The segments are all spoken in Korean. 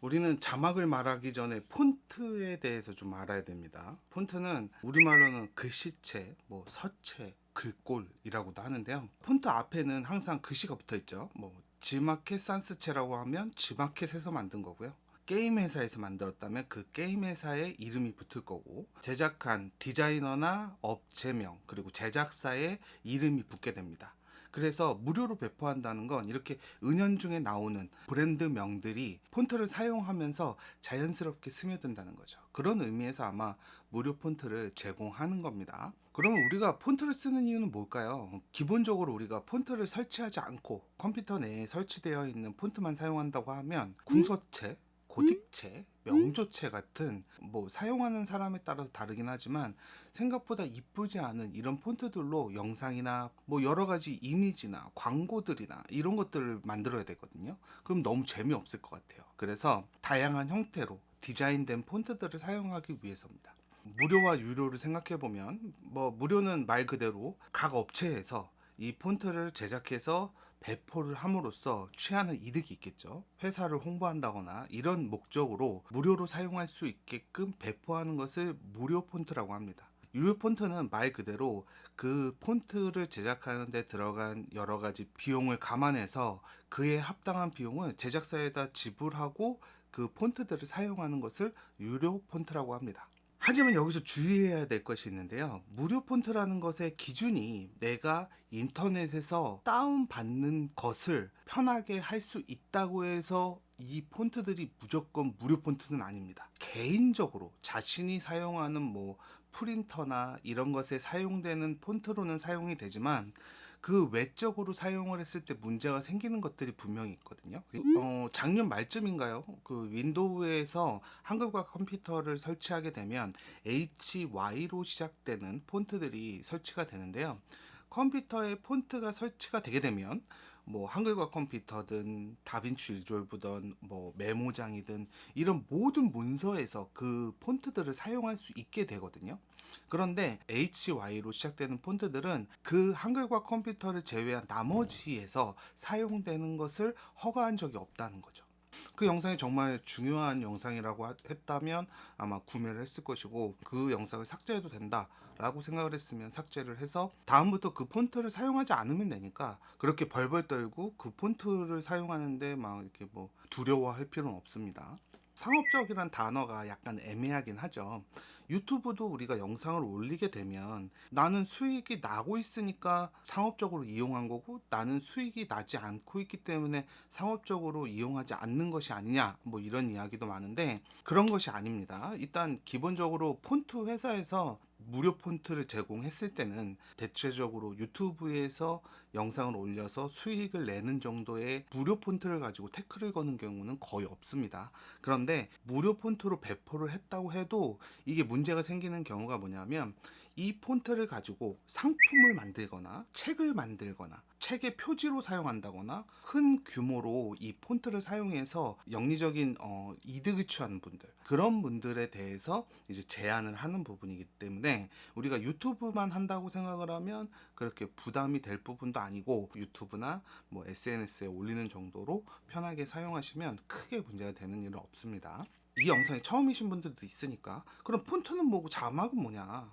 우리는 자막을 말하기 전에 폰트에 대해서 좀 알아야 됩니다. 폰트는 우리말로는 글씨체, 서체, 글꼴이라고도 하는데요. 폰트 앞에는 항상 글씨가 붙어 있죠. 지마켓 산스체라고 하면 지마켓에서 만든 거고요. 게임 회사에서 만들었다면 그 게임 회사의 이름이 붙을 거고, 제작한 디자이너나 업체명 그리고 제작사의 이름이 붙게 됩니다. 그래서 무료로 배포한다는 건 이렇게 은연중에 나오는 브랜드명들이 폰트를 사용하면서 자연스럽게 스며든다는 거죠. 그런 의미에서 아마 무료 폰트를 제공하는 겁니다. 그러면 우리가 폰트를 쓰는 이유는 뭘까요? 기본적으로 우리가 폰트를 설치하지 않고 컴퓨터 내에 설치되어 있는 폰트만 사용한다고 하면 궁서체, 고딕체, 명조체 같은 사용하는 사람에 따라서 다르긴 하지만 생각보다 이쁘지 않은 이런 폰트들로 영상이나 여러 가지 이미지나 광고들이나 이런 것들을 만들어야 되거든요. 그럼 너무 재미없을 것 같아요. 그래서 다양한 형태로 디자인된 폰트들을 사용하기 위해서입니다. 무료와 유료를 생각해 보면 무료는 말 그대로 각 업체에서 이 폰트를 제작해서 배포를 함으로써 취하는 이득이 있겠죠. 회사를 홍보한다거나 이런 목적으로 무료로 사용할 수 있게끔 배포하는 것을 무료 폰트라고 합니다. 유료 폰트는 말 그대로 그 폰트를 제작하는 데 들어간 여러 가지 비용을 감안해서 그에 합당한 비용을 제작사에다 지불하고 그 폰트들을 사용하는 것을 유료 폰트라고 합니다. 하지만 여기서 주의해야 될 것이 있는데요. 무료 폰트라는 것의 기준이 내가 인터넷에서 다운받는 것을 편하게 할 수 있다고 해서 이 폰트들이 무조건 무료 폰트는 아닙니다. 개인적으로 자신이 사용하는 프린터나 이런 것에 사용되는 폰트로는 사용이 되지만 그 외적으로 사용을 했을 때 문제가 생기는 것들이 분명히 있거든요. 작년 말쯤인가요? 그 윈도우에서 한글과 컴퓨터를 설치하게 되면 HY로 시작되는 폰트들이 설치가 되는데요. 컴퓨터에 폰트가 설치가 되게 되면 한글과 컴퓨터든 다빈치 리졸브든 메모장이든 이런 모든 문서에서 그 폰트들을 사용할 수 있게 되거든요. 그런데 HY로 시작되는 폰트들은 그 한글과 컴퓨터를 제외한 나머지에서 사용되는 것을 허가한 적이 없다는 거죠. 그 영상이 정말 중요한 영상이라고 했다면 아마 구매를 했을 것이고, 그 영상을 삭제해도 된다라고 생각을 했으면 삭제를 해서 다음부터 그 폰트를 사용하지 않으면 되니까 그렇게 벌벌 떨고 그 폰트를 사용하는데 막 이렇게 두려워할 필요는 없습니다. 상업적이란 단어가 약간 애매하긴 하죠. 유튜브도 우리가 영상을 올리게 되면 나는 수익이 나고 있으니까 상업적으로 이용한 거고, 나는 수익이 나지 않고 있기 때문에 상업적으로 이용하지 않는 것이 아니냐, 이런 이야기도 많은데 그런 것이 아닙니다. 일단 기본적으로 폰트 회사에서 무료 폰트를 제공했을 때는 대체적으로 유튜브에서 영상을 올려서 수익을 내는 정도의 무료 폰트를 가지고 태클을 거는 경우는 거의 없습니다. 그런데 무료 폰트로 배포를 했다고 해도 이게 문제가 생기는 경우가 뭐냐면, 이 폰트를 가지고 상품을 만들거나 책을 만들거나 책의 표지로 사용한다거나 큰 규모로 이 폰트를 사용해서 영리적인 이득을 취하는 분들, 그런 분들에 대해서 이제 제한을 하는 부분이기 때문에 우리가 유튜브만 한다고 생각을 하면 그렇게 부담이 될 부분도 아니고, 유튜브나 SNS에 올리는 정도로 편하게 사용하시면 크게 문제가 되는 일은 없습니다. 이 영상이 처음이신 분들도 있으니까 그럼 폰트는 뭐고 자막은 뭐냐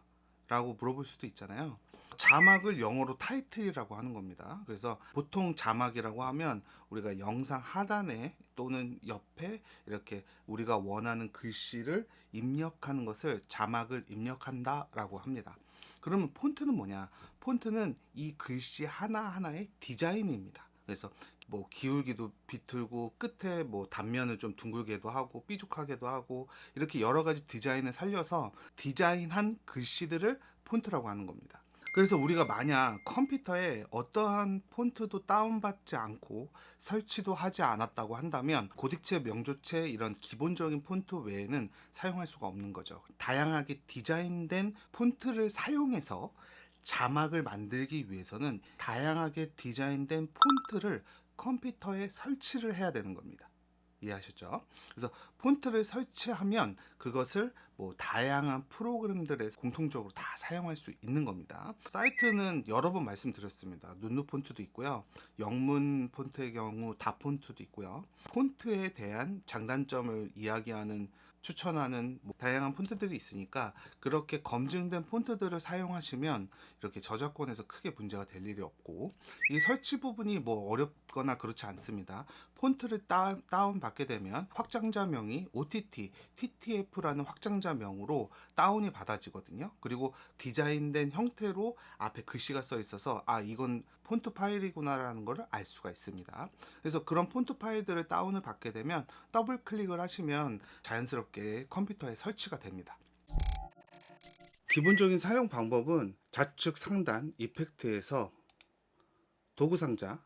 라고 물어볼 수도 있잖아요. 자막을 영어로 타이틀이라고 하는 겁니다. 그래서 보통 자막이라고 하면 우리가 영상 하단에 또는 옆에 이렇게 우리가 원하는 글씨를 입력하는 것을 자막을 입력한다 라고 합니다. 그러면 폰트는 뭐냐? 폰트는 이 글씨 하나하나의 디자인입니다. 그래서 기울기도 비틀고 끝에 단면을 좀 둥글게도 하고 삐죽하게도 하고 이렇게 여러 가지 디자인을 살려서 디자인한 글씨들을 폰트라고 하는 겁니다. 그래서 우리가 만약 컴퓨터에 어떠한 폰트도 다운받지 않고 설치도 하지 않았다고 한다면 고딕체, 명조체 이런 기본적인 폰트 외에는 사용할 수가 없는 거죠. 다양하게 디자인된 폰트를 사용해서 자막을 만들기 위해서는 다양하게 디자인된 폰트를 컴퓨터에 설치를 해야 되는 겁니다. 이해하셨죠? 그래서 폰트를 설치하면 그것을 뭐 다양한 프로그램들에 공통적으로 다 사용할 수 있는 겁니다. 사이트는 여러 번 말씀드렸습니다. 눈누 폰트도 있고요. 영문 폰트의 경우 다 폰트도 있고요. 폰트에 대한 장단점을 이야기하는 추천하는 뭐 다양한 폰트들이 있으니까 그렇게 검증된 폰트들을 사용하시면 이렇게 저작권에서 크게 문제가 될 일이 없고, 이 설치 부분이 뭐 어렵거나 그렇지 않습니다. 폰트를 다운 받게 되면 확장자명이 OTT, TTF라는 확장자명으로 다운이 받아지거든요. 그리고 디자인된 형태로 앞에 글씨가 써 있어서 아, 이건 폰트 파일이구나라는 것을 알 수가 있습니다. 그래서 그런 폰트 파일들을 다운을 받게 되면 더블 클릭을 하시면 자연스럽게 컴퓨터에 설치가 됩니다. 기본적인 사용 방법은 좌측 상단 이펙트에서 도구 상자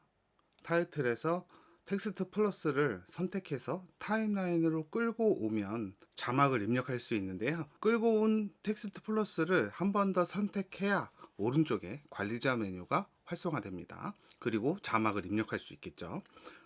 타이틀에서 텍스트 플러스를 선택해서 타임라인으로 끌고 오면 자막을 입력할 수 있는데요. 끌고 온 텍스트 플러스를 한 번 더 선택해야 오른쪽에 관리자 메뉴가 활성화됩니다. 그리고 자막을 입력할 수 있겠죠.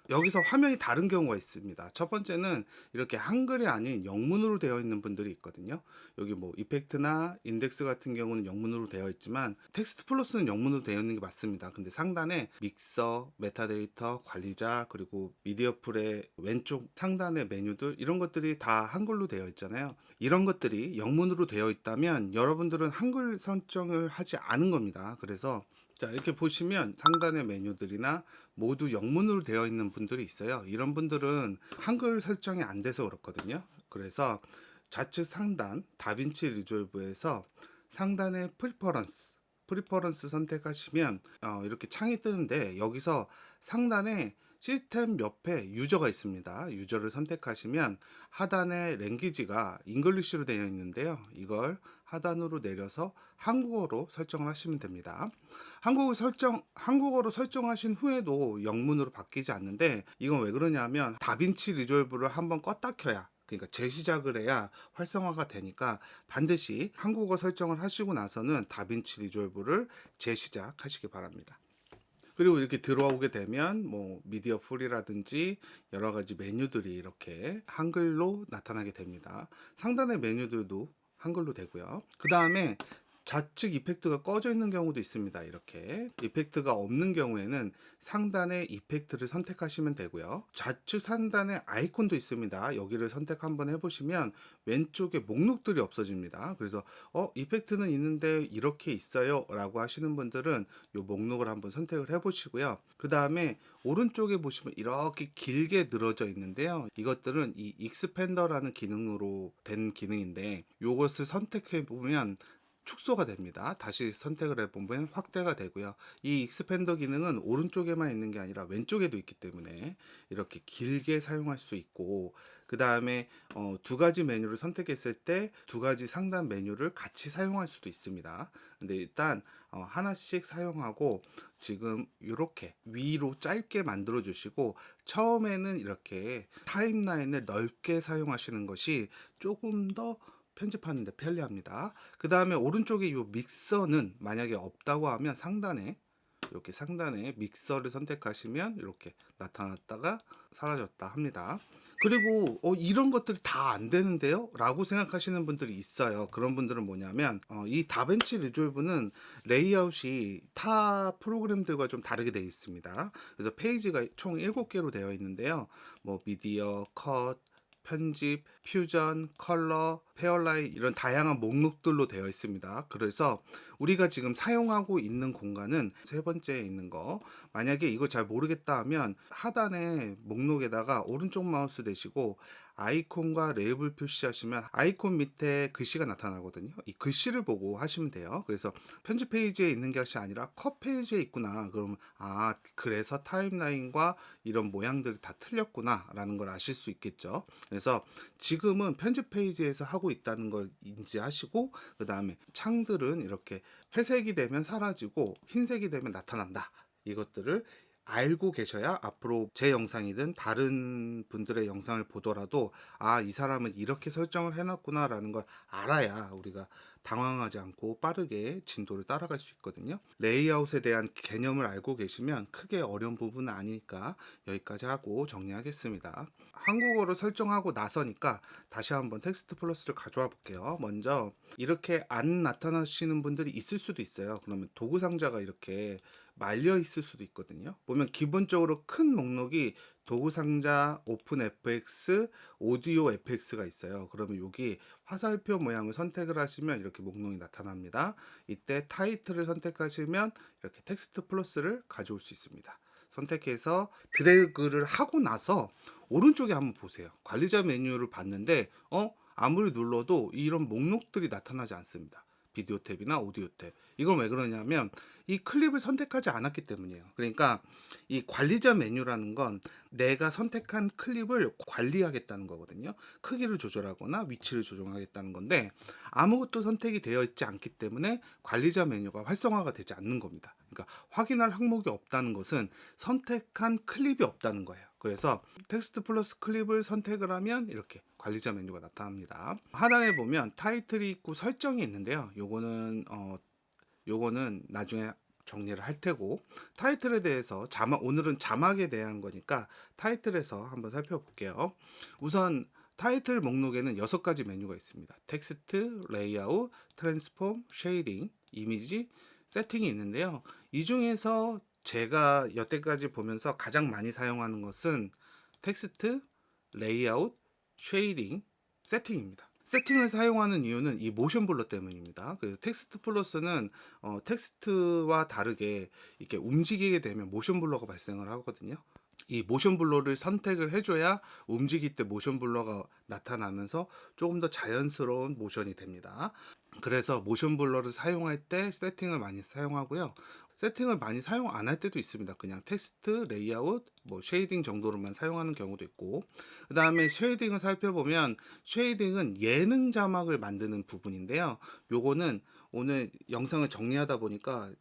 여기서 화면이 다른 경우가 있습니다. 첫 번째는 이렇게 한글이 아닌 영문으로 되어 있는 분들이 있거든요. 여기 뭐 이펙트나 인덱스 같은 경우는 영문으로 되어 있지만 텍스트 플러스는 영문으로 되어 있는 게 맞습니다. 근데 상단에 믹서, 메타데이터, 관리자, 그리고 미디어 풀의 왼쪽 상단의 메뉴들, 이런 것들이 다 한글로 되어 있잖아요. 이런 것들이 영문으로 되어 있다면 여러분들은 한글 설정을 하지 않은 겁니다. 그래서 자, 이렇게 보시면 상단의 메뉴들이나 모두 영문으로 되어 있는 분들이 있어요. 이런 분들은 한글 설정이 안 돼서 그렇거든요. 그래서 좌측 상단 다빈치 리졸브에서 상단의 프리퍼런스 선택하시면 이렇게 창이 뜨는데, 여기서 상단에 시스템 옆에 유저가 있습니다. 유저를 선택하시면 하단에 랭귀지가 잉글리시로 되어 있는데요. 이걸 하단으로 내려서 한국어로 설정을 하시면 됩니다. 한국어로 설정하신 후에도 영문으로 바뀌지 않는데, 이건 왜 그러냐면 다빈치 리졸브를 한번 껐다 켜야, 그러니까 재시작을 해야 활성화가 되니까 반드시 한국어 설정을 하시고 나서는 다빈치 리졸브를 재시작하시기 바랍니다. 그리고 이렇게 들어오게 되면 뭐 미디어 풀이라든지 여러 가지 메뉴들이 이렇게 한글로 나타나게 됩니다. 상단의 메뉴들도 한글로 되고요. 그 다음에 좌측 이펙트가 꺼져 있는 경우도 있습니다. 이렇게 이펙트가 없는 경우에는 상단에 이펙트를 선택하시면 되고요. 좌측 상단에 아이콘도 있습니다. 여기를 선택 한번 해보시면 왼쪽에 목록들이 없어집니다. 그래서 이펙트는 있는데 이렇게 있어요 라고 하시는 분들은 이 목록을 한번 선택을 해보시고요. 그 다음에 오른쪽에 보시면 이렇게 길게 늘어져 있는데요. 이것들은 이 익스펜더라는 기능으로 된 기능인데, 이것을 선택해 보면 축소가 됩니다. 다시 선택을 해보면 확대가 되고요. 이 익스펜더 기능은 오른쪽에만 있는 게 아니라 왼쪽에도 있기 때문에 이렇게 길게 사용할 수 있고, 그 다음에 두 가지 메뉴를 선택했을 때 두 가지 상단 메뉴를 같이 사용할 수도 있습니다. 근데 일단 하나씩 사용하고, 지금 이렇게 위로 짧게 만들어 주시고 처음에는 이렇게 타임라인을 넓게 사용하시는 것이 조금 더 편집하는데 편리합니다. 그 다음에 오른쪽에 이 믹서는 만약에 없다고 하면 상단에 이렇게 상단에 믹서를 선택하시면 이렇게 나타났다가 사라졌다 합니다. 그리고 이런 것들이 다 안 되는데요? 라고 생각하시는 분들이 있어요. 그런 분들은 뭐냐면 이 다벤치 리졸브는 레이아웃이 타 프로그램들과 좀 다르게 되어 있습니다. 그래서 페이지가 총 7개로 되어 있는데요. 뭐 미디어, 컷, 편집, 퓨전, 컬러, 페어라인, 이런 다양한 목록들로 되어 있습니다. 그래서 우리가 지금 사용하고 있는 공간은 세 번째에 있는 거, 만약에 이걸 잘 모르겠다 하면 하단에 목록에다가 오른쪽 마우스 대시고 아이콘과 레이블 표시하시면 아이콘 밑에 글씨가 나타나거든요. 이 글씨를 보고 하시면 돼요. 그래서 편집 페이지에 있는 것이 아니라 컷 페이지에 있구나. 그러면 그래서 타임라인과 이런 모양들이 다 틀렸구나 라는 걸 아실 수 있겠죠. 그래서 지금은 편집 페이지에서 하고 있다는 걸 인지하시고, 그 다음에 창들은 이렇게 회색이 되면 사라지고 흰색이 되면 나타난다, 이것들을 알고 계셔야 앞으로 제 영상이든 다른 분들의 영상을 보더라도 아, 이 사람은 이렇게 설정을 해놨구나 라는 걸 알아야 우리가 당황하지 않고 빠르게 진도를 따라갈 수 있거든요. 레이아웃에 대한 개념을 알고 계시면 크게 어려운 부분은 아니니까 여기까지 하고 정리하겠습니다. 한국어로 설정하고 나서니까 다시 한번 텍스트 플러스를 가져와 볼게요. 먼저 이렇게 안 나타나시는 분들이 있을 수도 있어요. 그러면 도구 상자가 이렇게 말려 있을 수도 있거든요. 보면 기본적으로 큰 목록이 도구 상자, 오픈 FX, 오디오 FX가 있어요. 그러면 여기 화살표 모양을 선택을 하시면 이렇게 목록이 나타납니다. 이때 타이틀을 선택하시면 이렇게 텍스트 플러스를 가져올 수 있습니다. 선택해서 드래그를 하고 나서 오른쪽에 한번 보세요. 관리자 메뉴를 봤는데 아무리 눌러도 이런 목록들이 나타나지 않습니다. 비디오 탭이나 오디오 탭. 이건 왜 그러냐면 이 클립을 선택하지 않았기 때문이에요. 그러니까 이 관리자 메뉴라는 건 내가 선택한 클립을 관리하겠다는 거거든요. 크기를 조절하거나 위치를 조정하겠다는 건데 아무것도 선택이 되어 있지 않기 때문에 관리자 메뉴가 활성화가 되지 않는 겁니다. 그러니까 확인할 항목이 없다는 것은 선택한 클립이 없다는 거예요. 그래서 텍스트 플러스 클립을 선택을 하면 이렇게 관리자 메뉴가 나타납니다. 하단에 보면 타이틀이 있고 설정이 있는데요. 요거는 나중에 정리를 할 테고, 타이틀에 대해서 오늘은 자막에 대한 거니까 타이틀에서 한번 살펴볼게요. 우선 타이틀 목록에는 6가지 메뉴가 있습니다. 텍스트, 레이아웃, 트랜스폼, 쉐이딩, 이미지, 세팅이 있는데요. 이 중에서 제가 여태까지 보면서 가장 많이 사용하는 것은 텍스트, 레이아웃, 쉐이딩, 세팅입니다. 세팅을 사용하는 이유는 이 모션 블러 때문입니다. 그래서 텍스트 플러스는 텍스트와 다르게 이렇게 움직이게 되면 모션 블러가 발생을 하거든요. 이 모션 블러를 선택을 해줘야 움직일 때 모션 블러가 나타나면서 조금 더 자연스러운 모션이 됩니다. 그래서 모션 블러를 사용할 때 세팅을 많이 사용하고요. 세팅을 많이 사용 안 할 때도 있습니다. 그냥 텍스트, 레이아웃, 쉐이딩 정도로만 사용하는 경우도 있고, 그 다음에 쉐이딩을 살펴보면 쉐이딩은 예능 자막을 만드는 부분인데요. 요거는 오늘 영상을 정리하다 보니까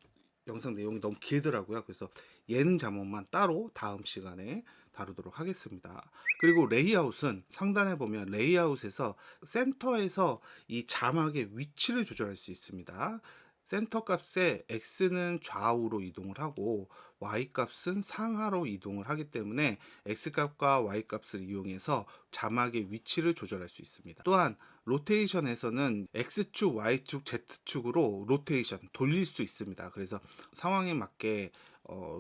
영상 내용이 너무 길더라고요. 그래서 예능 자막만 따로 다음 시간에 다루도록 하겠습니다. 그리고 레이아웃은 상단에 보면 레이아웃에서 센터에서 이 자막의 위치를 조절할 수 있습니다. 센터 값에 X는 좌우로 이동을 하고 Y 값은 상하로 이동을 하기 때문에 X 값과 Y 값을 이용해서 자막의 위치를 조절할 수 있습니다. 또한 로테이션에서는 X축, Y축, Z축으로 로테이션 돌릴 수 있습니다. 그래서 상황에 맞게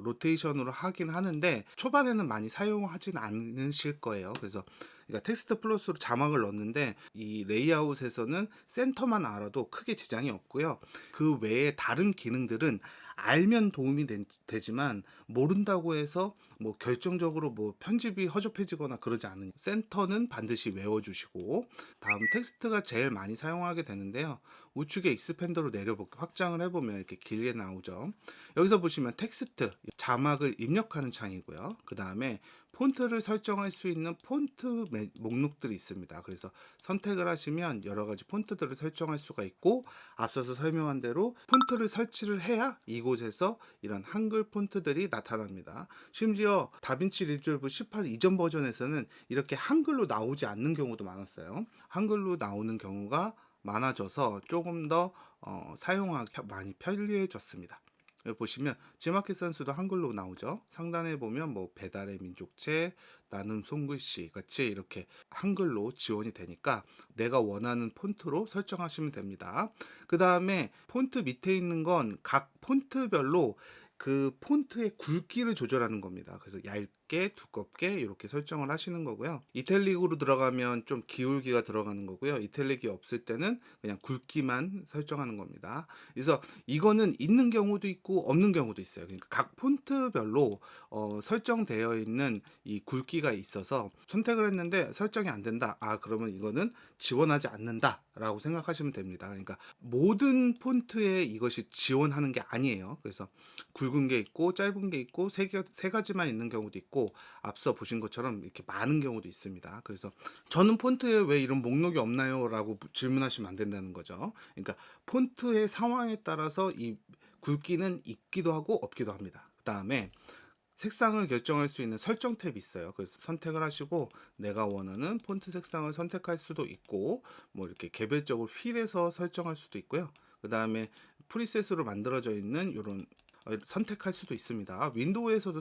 로테이션으로 하긴 하는데 초반에는 많이 사용하진 않으실 거예요. 그래서 그러니까 텍스트 플러스로 자막을 넣었는데 이 레이아웃에서는 센터만 알아도 크게 지장이 없고요. 그 외에 다른 기능들은 알면 도움이 되지만 모른다고 해서 결정적으로 편집이 허접해지거나 그러지 않으니 센터는 반드시 외워주시고, 다음 텍스트가 제일 많이 사용하게 되는데요. 우측에 익스펜더로 내려볼게 확장을 해보면 이렇게 길게 나오죠. 여기서 보시면 텍스트 자막을 입력하는 창이고요. 그 다음에 폰트를 설정할 수 있는 폰트 목록들이 있습니다. 그래서 선택을 하시면 여러 가지 폰트들을 설정할 수가 있고, 앞서서 설명한 대로 폰트를 설치를 해야 이곳에서 이런 한글 폰트들이 나타납니다. 심지어 다빈치 리졸브 18 이전 버전에서는 이렇게 한글로 나오지 않는 경우도 많았어요. 한글로 나오는 경우가 많아져서 조금 더 사용하기 많이 편리해졌습니다. 여기 보시면 지마켓 선수도 한글로 나오죠. 상단에 보면 배달의 민족체, 나눔 손글씨 같이 이렇게 한글로 지원이 되니까 내가 원하는 폰트로 설정하시면 됩니다. 그 다음에 폰트 밑에 있는 건 각 폰트별로 그 폰트의 굵기를 조절하는 겁니다. 그래서 얇게, 두껍게 이렇게 설정을 하시는 거고요. 이탈릭으로 들어가면 좀 기울기가 들어가는 거고요. 이탈릭이 없을 때는 그냥 굵기만 설정하는 겁니다. 그래서 이거는 있는 경우도 있고 없는 경우도 있어요. 그러니까 각 폰트별로 설정되어 있는 이 굵기가 있어서 선택을 했는데 설정이 안 된다. 그러면 이거는 지원하지 않는다 라고 생각하시면 됩니다. 그러니까 모든 폰트에 이것이 지원하는 게 아니에요. 그래서 굵은 게 있고 짧은 게 있고 세 가지만 있는 경우도 있고 앞서 보신 것처럼 이렇게 많은 경우도 있습니다. 그래서 저는 폰트에 왜 이런 목록이 없나요? 라고 질문하시면 안 된다는 거죠. 그러니까 폰트의 상황에 따라서 이 굵기는 있기도 하고 없기도 합니다. 그 다음에 색상을 결정할 수 있는 설정 탭이 있어요. 그래서 선택을 하시고 내가 원하는 폰트 색상을 선택할 수도 있고 뭐 이렇게 개별적으로 휠에서 설정할 수도 있고요. 그 다음에 프리셋으로 만들어져 있는 이런 선택할 수도 있습니다. 윈도우에서도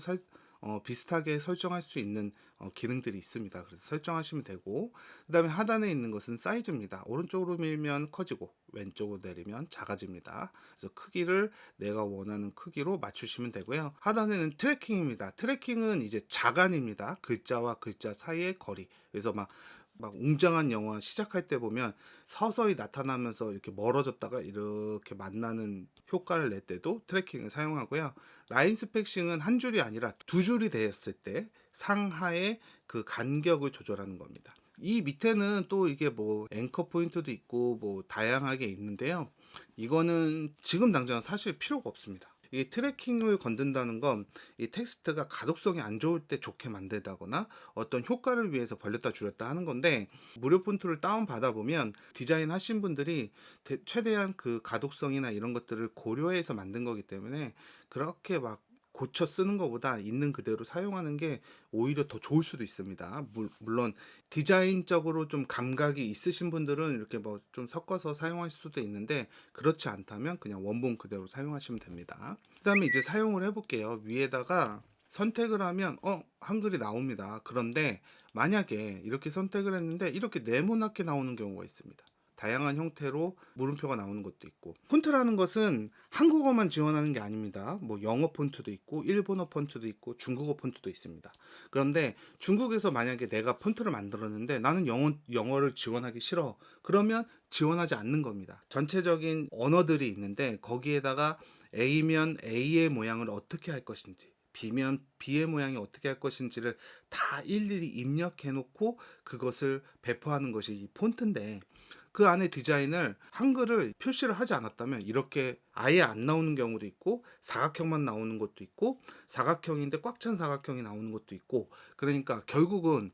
비슷하게 설정할 수 있는 기능들이 있습니다. 그래서 설정하시면 되고, 그 다음에 하단에 있는 것은 사이즈입니다. 오른쪽으로 밀면 커지고 왼쪽으로 내리면 작아집니다. 그래서 크기를 내가 원하는 크기로 맞추시면 되고요. 하단에는 트래킹입니다. 트래킹은 이제 자간입니다. 글자와 글자 사이의 거리. 그래서 막 웅장한 영화 시작할 때 보면 서서히 나타나면서 이렇게 멀어졌다가 이렇게 만나는 효과를 낼 때도 트래킹을 사용하고요. 라인 스펙싱은 한 줄이 아니라 두 줄이 되었을 때 상하의 그 간격을 조절하는 겁니다. 이 밑에는 또 이게 뭐 앵커 포인트도 있고 뭐 다양하게 있는데요. 이거는 지금 당장 사실 필요가 없습니다. 이 트래킹을 건든다는 건 이 텍스트가 가독성이 안 좋을 때 좋게 만들다거나 어떤 효과를 위해서 벌렸다 줄였다 하는 건데, 무료 폰트를 다운 받아 보면 디자인 하신 분들이 최대한 그 가독성이나 이런 것들을 고려해서 만든 거기 때문에 그렇게 막 고쳐 쓰는 것보다 있는 그대로 사용하는 게 오히려 더 좋을 수도 있습니다. 물론 디자인적으로 좀 감각이 있으신 분들은 이렇게 뭐 좀 섞어서 사용하실 수도 있는데, 그렇지 않다면 그냥 원본 그대로 사용하시면 됩니다. 그 다음에 이제 사용을 해볼게요. 위에다가 선택을 하면 한글이 나옵니다. 그런데 만약에 이렇게 선택을 했는데 이렇게 네모나게 나오는 경우가 있습니다. 다양한 형태로 물음표가 나오는 것도 있고, 폰트라는 것은 한국어만 지원하는 게 아닙니다. 뭐 영어 폰트도 있고 일본어 폰트도 있고 중국어 폰트도 있습니다. 그런데 중국에서 만약에 내가 폰트를 만들었는데 나는 영어를 지원하기 싫어, 그러면 지원하지 않는 겁니다. 전체적인 언어들이 있는데 거기에다가 A면 A의 모양을 어떻게 할 것인지, B면 B의 모양이 어떻게 할 것인지를 다 일일이 입력해 놓고 그것을 배포하는 것이 이 폰트인데, 그 안에 디자인을 한글을 표시를 하지 않았다면 이렇게 아예 안 나오는 경우도 있고, 사각형만 나오는 것도 있고, 사각형인데 꽉 찬 사각형이 나오는 것도 있고, 그러니까 결국은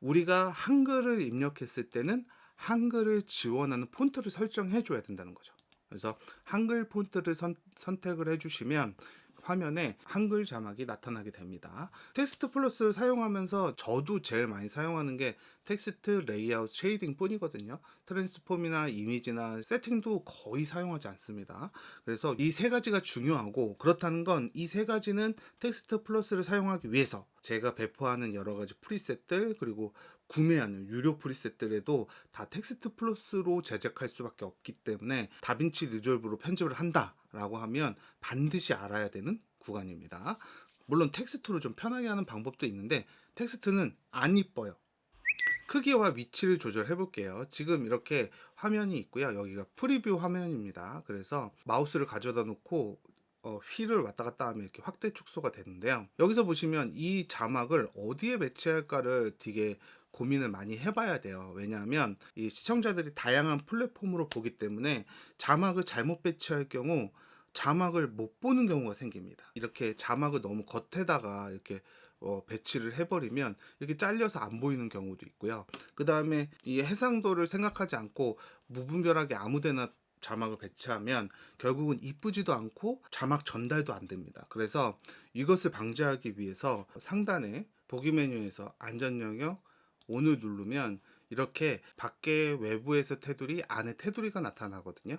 우리가 한글을 입력했을 때는 한글을 지원하는 폰트를 설정해 줘야 된다는 거죠. 그래서 한글 폰트를 선택을 해주시면 화면에 한글 자막이 나타나게 됩니다. 텍스트 플러스를 사용하면서 저도 제일 많이 사용하는 게 텍스트 레이아웃 쉐이딩 뿐이거든요. 트랜스폼이나 이미지나 세팅도 거의 사용하지 않습니다. 그래서 이 세 가지가 중요하고, 그렇다는 건 이 세 가지는 텍스트 플러스를 사용하기 위해서 제가 배포하는 여러 가지 프리셋들, 그리고 구매하는 유료 프리셋들에도 다 텍스트 플러스로 제작할 수밖에 없기 때문에 다빈치 리졸브로 편집을 한다라고 하면 반드시 알아야 되는 구간입니다. 물론 텍스트로 좀 편하게 하는 방법도 있는데 텍스트는 안 이뻐요. 크기와 위치를 조절해 볼게요. 지금 이렇게 화면이 있고요. 여기가 프리뷰 화면입니다. 그래서 마우스를 가져다 놓고 휠을 왔다 갔다 하면 이렇게 확대 축소가 되는데요. 여기서 보시면 이 자막을 어디에 배치할까를 되게 고민을 많이 해봐야 돼요. 왜냐하면 이 시청자들이 다양한 플랫폼으로 보기 때문에 자막을 잘못 배치할 경우 자막을 못 보는 경우가 생깁니다. 이렇게 자막을 너무 겉에다가 이렇게 배치를 해버리면 이렇게 잘려서 안 보이는 경우도 있고요. 그 다음에 이 해상도를 생각하지 않고 무분별하게 아무데나 자막을 배치하면 결국은 이쁘지도 않고 자막 전달도 안 됩니다. 그래서 이것을 방지하기 위해서 상단에 보기 메뉴에서 안전 영역 ON을 누르면 이렇게 밖에 외부에서 테두리, 안에 테두리가 나타나거든요.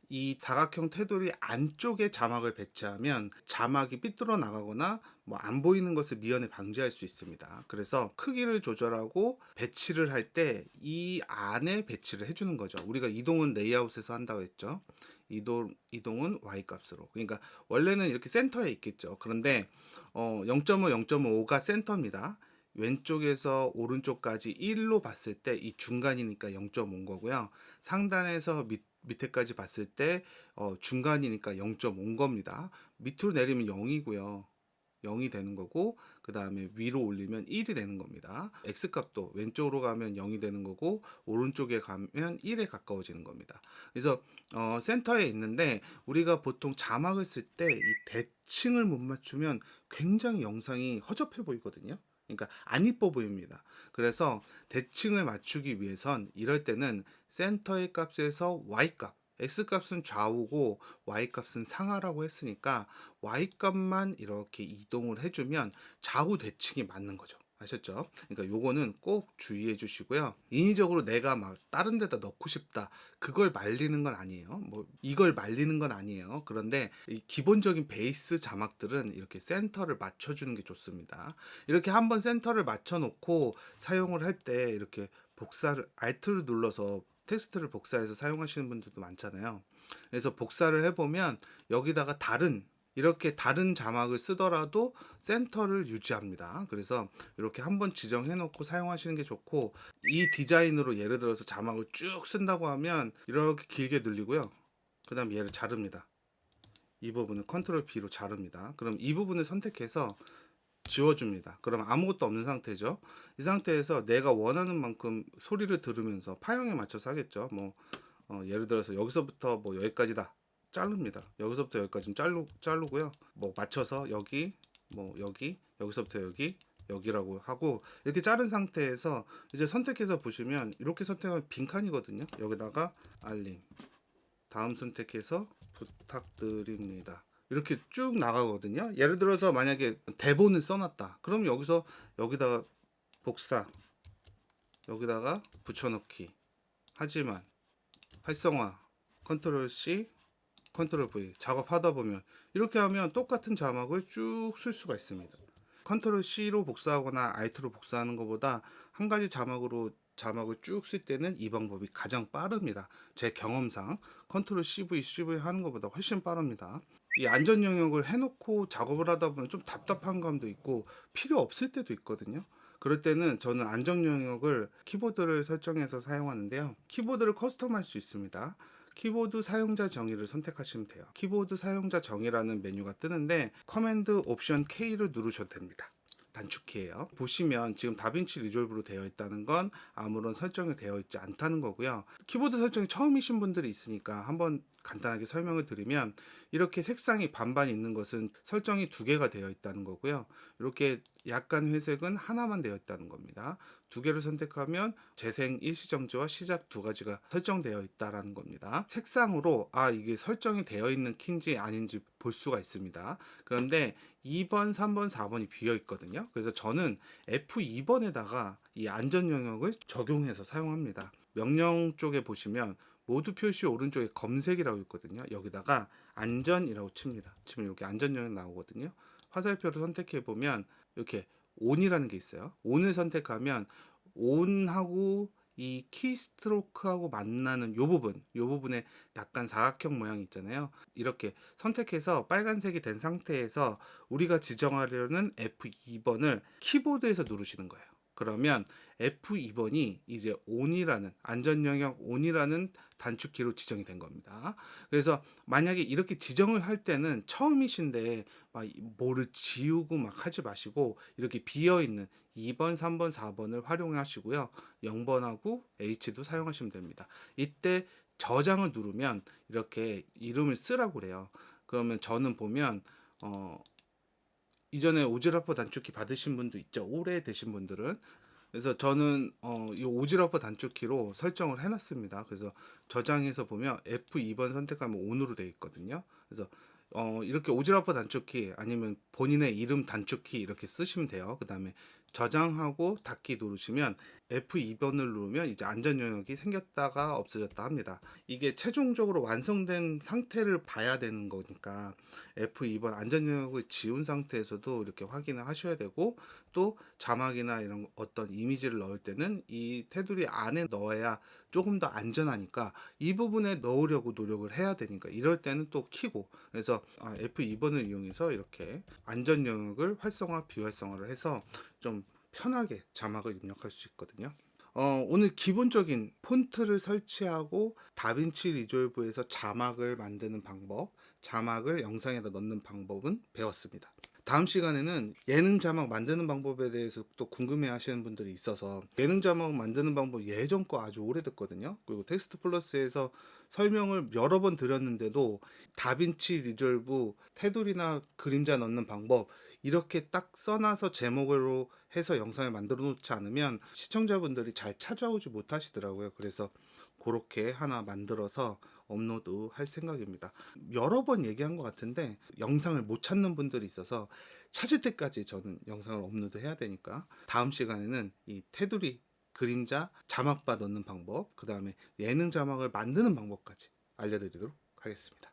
이 사각형 테두리 안쪽에 자막을 배치하면 자막이 삐뚤어 나가거나 뭐 안 보이는 것을 미연에 방지할 수 있습니다. 그래서 크기를 조절하고 배치를 할 때 이 안에 배치를 해주는 거죠. 우리가 이동은 레이아웃에서 한다고 했죠. 이동은 Y 값으로. 그러니까 원래는 이렇게 센터에 있겠죠. 그런데 0.5, 0.5가 센터입니다. 왼쪽에서 오른쪽까지 1로 봤을 때 이 중간이니까 0.5인 거고요. 상단에서 밑에까지 봤을 때 중간이니까 0.5인 겁니다. 밑으로 내리면 0이고요. 0이 되는 거고, 그 다음에 위로 올리면 1이 되는 겁니다. X값도 왼쪽으로 가면 0이 되는 거고 오른쪽에 가면 1에 가까워지는 겁니다. 그래서 센터에 있는데 우리가 보통 자막을 쓸 때 이 대칭을 못 맞추면 굉장히 영상이 허접해 보이거든요. 그러니까 안 이뻐 보입니다. 그래서 대칭을 맞추기 위해선 이럴 때는 센터의 값에서 Y값, X값은 좌우고 Y값은 상하라고 했으니까 Y값만 이렇게 이동을 해주면 좌우 대칭이 맞는 거죠. 아셨죠? 그러니까 요거는 꼭 주의해 주시고요. 인위적으로 내가 막 다른 데다 넣고 싶다, 그걸 말리는 건 아니에요. 뭐 이걸 말리는 건 아니에요. 그런데 이 기본적인 베이스 자막들은 이렇게 센터를 맞춰주는 게 좋습니다. 이렇게 한번 센터를 맞춰 놓고 사용을 할 때 이렇게 복사를 Alt를 눌러서 텍스트를 복사해서 사용하시는 분들도 많잖아요. 그래서 복사를 해보면 여기다가 이렇게 다른 자막을 쓰더라도 센터를 유지합니다. 그래서 이렇게 한번 지정해 놓고 사용하시는 게 좋고, 이 디자인으로 예를 들어서 자막을 쭉 쓴다고 하면 이렇게 길게 늘리고요. 그 다음 얘를 자릅니다. 이 부분을 컨트롤 B로 자릅니다. 그럼 이 부분을 선택해서 지워줍니다. 그럼 아무것도 없는 상태죠. 이 상태에서 내가 원하는 만큼 소리를 들으면서 파형에 맞춰서 하겠죠. 뭐 예를 들어서 여기서부터 뭐 여기까지다 자릅니다. 여기서부터 여기까지는 자르고요. 뭐 맞춰서 여기, 뭐 여기서부터 여기라고 하고, 이렇게 자른 상태에서 이제 선택해서 보시면 이렇게 선택하면 빈칸이거든요. 여기다가 알림, 다음 선택해서 부탁드립니다. 이렇게 쭉 나가거든요. 예를 들어서 만약에 대본을 써놨다. 그럼 여기다가 복사, 여기다가 붙여넣기. 하지만 활성화, 컨트롤 C, 컨트롤 V 작업하다 보면 이렇게 하면 똑같은 자막을 쭉 쓸 수가 있습니다. 컨트롤 C로 복사하거나 Alt로 복사하는 것보다 한 가지 자막을 쭉 쓸 때는 이 방법이 가장 빠릅니다. 제 경험상 컨트롤 CV 하는 것보다 훨씬 빠릅니다. 이 안전 영역을 해놓고 작업을 하다 보면 좀 답답한 감도 있고 필요 없을 때도 있거든요. 그럴 때는 저는 안전 영역을 키보드를 설정해서 사용하는데요. 키보드를 커스텀할 수 있습니다. 키보드 사용자 정의를 선택하시면 돼요. 키보드 사용자 정의라는 메뉴가 뜨는데 커맨드 옵션 K를 누르셔도 됩니다. 단축키예요. 보시면 지금 다빈치 리졸브로 되어 있다는 건 아무런 설정이 되어 있지 않다는 거고요. 키보드 설정이 처음이신 분들이 있으니까 한번 간단하게 설명을 드리면, 이렇게 색상이 반반 있는 것은 설정이 두 개가 되어 있다는 거고요. 이렇게 약간 회색은 하나만 되어 있다는 겁니다. 두 개를 선택하면 재생 일시정지와 시작 두 가지가 설정되어 있다라는 겁니다. 색상으로 이게 설정이 되어 있는 키인지 아닌지 볼 수가 있습니다. 그런데 2번, 3번, 4번이 비어 있거든요. 그래서 저는 F2번에다가 이 안전 영역을 적용해서 사용합니다. 명령 쪽에 보시면 모두 표시 오른쪽에 검색이라고 있거든요. 여기다가 안전이라고 칩니다. 치면 이렇게 안전 영역 나오거든요. 화살표를 선택해 보면 이렇게 온이라는 게 있어요. 온을 선택하면 온하고 이 키스트로크하고 만나는 요 부분에 약간 사각형 모양이 있잖아요. 이렇게 선택해서 빨간색이 된 상태에서 우리가 지정하려는 F2번을 키보드에서 누르시는 거예요. 그러면 F2번이 이제 온이라는 안전 영역 온이라는 단축키로 지정이 된 겁니다. 그래서 만약에 이렇게 지정을 할 때는 처음이신데 막 뭐를 지우고 막 하지 마시고 이렇게 비어 있는 2번, 3번, 4번을 활용하시고요. 0번하고 H도 사용하시면 됩니다. 이때 저장을 누르면 이렇게 이름을 쓰라고 그래요. 그러면 저는 보면 이전에 오지라퍼 단축키 받으신 분도 있죠. 오래되신 분들은. 그래서 저는 이 오지라퍼 단축키로 설정을 해놨습니다. 그래서 저장해서 보면 F2번 선택하면 ON으로 되어 있거든요. 그래서 이렇게 오지라퍼 단축키 아니면 본인의 이름 단축키 이렇게 쓰시면 돼요. 그 다음에 저장하고 닫기 누르시면 F2번을 누르면 이제 안전 영역이 생겼다가 없어졌다 합니다. 이게 최종적으로 완성된 상태를 봐야 되는 거니까 F2번 안전 영역을 지운 상태에서도 이렇게 확인을 하셔야 되고, 또 자막이나 이런 어떤 이미지를 넣을 때는 이 테두리 안에 넣어야 조금 더 안전하니까 이 부분에 넣으려고 노력을 해야 되니까 이럴 때는 또 키고, 그래서 F2번을 이용해서 이렇게 안전 영역을 활성화 비활성화를 해서 좀 편하게 자막을 입력할 수 있거든요. 오늘 기본적인 폰트를 설치하고 다빈치 리졸브에서 자막을 만드는 방법, 자막을 영상에다 넣는 방법은 배웠습니다. 다음 시간에는 예능 자막 만드는 방법에 대해서 또 궁금해 하시는 분들이 있어서, 예능 자막 만드는 방법 예전 거 아주 오래됐거든요. 그리고 텍스트 플러스에서 설명을 여러 번 드렸는데도 다빈치 리졸브 테두리나 그림자 넣는 방법 이렇게 딱 써놔서 제목으로 해서 영상을 만들어 놓지 않으면 시청자분들이 잘 찾아오지 못하시더라고요. 그래서 그렇게 하나 만들어서 업로드 할 생각입니다. 여러 번 얘기한 것 같은데 영상을 못 찾는 분들이 있어서 찾을 때까지 저는 영상을 업로드 해야 되니까 다음 시간에는 이 테두리 그림자 자막바 넣는 방법, 그 다음에 예능 자막을 만드는 방법까지 알려드리도록 하겠습니다.